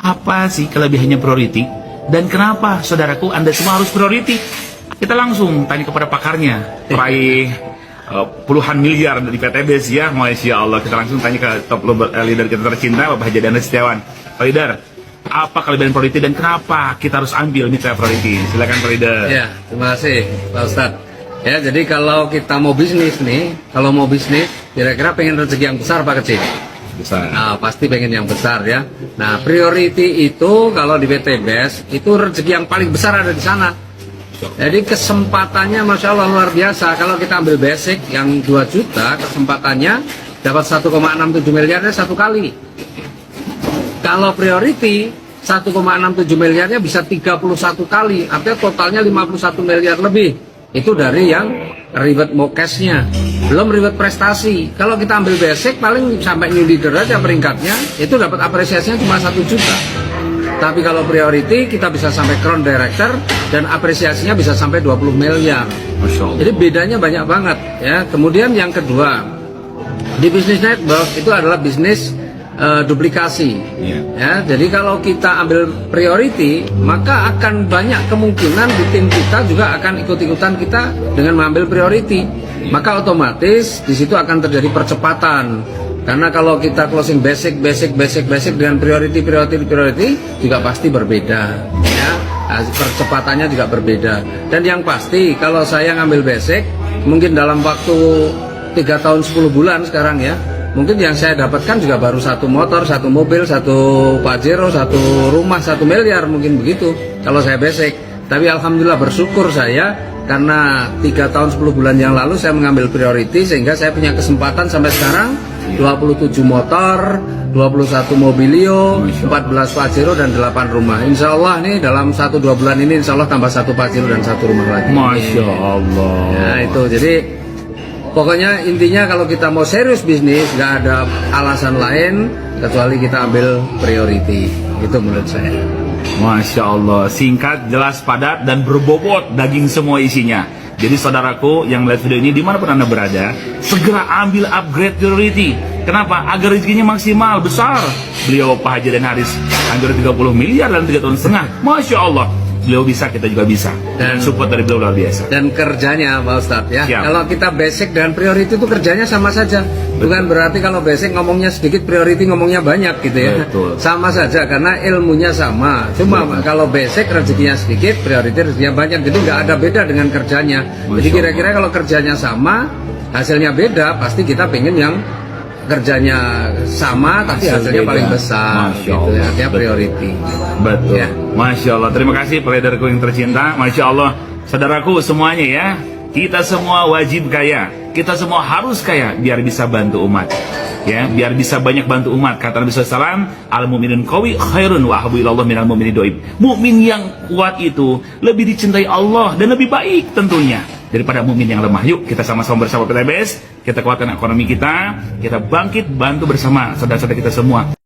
Apa sih kelebihannya priority? Dan kenapa saudaraku Anda semua harus priority? Kita langsung tanya kepada pakarnya, peraih puluhan miliar dari PTBS ya, Masya Allah. Kita langsung tanya ke top leader kita tercinta, Bapak Haji Dana Setiawan. Pak Leader, apa kelebihan priority dan kenapa kita harus ambil mitra priority? Silakan Pak Leader. Ya, terima kasih Pak Ustadz. Ya, jadi kalau kita mau bisnis nih, kira-kira pengen rezeki yang besar apa kecil? Besar. Nah, pasti pengen yang besar ya. Nah, priority itu kalau di PTBS itu rezeki yang paling besar ada di sana. Jadi kesempatannya Masya Allah luar biasa. Kalau kita ambil basic yang 2 juta, kesempatannya dapat 1,67 miliarnya satu kali. Kalau priority 1,67 miliarnya bisa 31 kali, artinya totalnya 51 miliar lebih. Itu dari yang ribet mokesnya, belum ribet prestasi. Kalau kita ambil basic paling sampai new leader aja peringkatnya, itu dapat apresiasinya cuma 1 juta. Tapi kalau priority kita bisa sampai crown director dan apresiasinya bisa sampai 20 miliar. Jadi bedanya banyak banget ya. Kemudian yang kedua, di bisnis network itu adalah bisnis duplikasi. Ya, jadi kalau kita ambil priority, maka akan banyak kemungkinan di tim kita juga akan ikut-ikutan kita dengan mengambil priority. Maka otomatis di situ akan terjadi percepatan. Karena kalau kita closing basic dengan priority juga pasti berbeda. Ya, percepatannya juga berbeda. Dan yang pasti kalau saya ngambil basic, mungkin dalam waktu 3 tahun 10 bulan sekarang ya, mungkin yang saya dapatkan juga baru 1 motor, 1 mobil, 1 Pajero, 1 rumah, 1 miliar mungkin begitu kalau saya basic. Tapi alhamdulillah bersyukur saya karena 3 tahun 10 bulan yang lalu saya mengambil priority sehingga saya punya kesempatan sampai sekarang 27 motor, 21 mobilio, 14 Pajero dan 8 rumah. Insya Allah nih dalam 1-2 bulan ini insya Allah tambah 1 Pajero dan 1 rumah lagi. Masya Allah. Ya itu jadi pokoknya intinya kalau kita mau serius bisnis nggak ada alasan lain kecuali kita ambil priority. Itu menurut saya. Masya Allah, singkat, jelas, padat, dan berbobot daging semua isinya. Jadi saudaraku yang melihat video ini dimanapun Anda berada, segera ambil upgrade priority. Kenapa? Agar rezekinya maksimal, besar. Beliau Pak Haji dan Haris hampir 30 miliar dalam 3 tahun setengah. Masya Allah. Beliau bisa, kita juga bisa. Dan support dari beliau luar biasa. Dan kerjanya Pak Ustadz ya, Siap. Kalau kita basic dan priority itu kerjanya sama saja. Bukan berarti kalau basic ngomongnya sedikit, priority ngomongnya banyak gitu ya. Betul. Sama saja karena ilmunya sama. Cuma kalau basic rezekinya sedikit, priority rezekinya banyak. Jadi nggak ada beda dengan kerjanya. Jadi kira-kira kalau kerjanya sama, hasilnya beda, pasti kita pengen yang kerjanya sama tapi hasilnya beda. paling besar. Masya gitu Allah. ya, artinya priority. Betul. Ya. Masya Allah. Terima kasih Pak Leaderku yang tercinta. Masya Allah. Saudaraku semuanya ya, kita semua wajib kaya. Kita semua harus kaya biar bisa bantu umat. Ya, biar bisa banyak bantu umat. Kata Nabi SAW, al-mu'minun qawi khairun wa ahabbu ilallah minal mu'mini doib. Mukmin yang kuat itu lebih dicintai Allah dan lebih baik tentunya daripada mukmin yang lemah. Yuk kita sama-sama bersama PTBS, kita kuatkan ekonomi kita bangkit, bantu bersama saudara-saudara kita semua.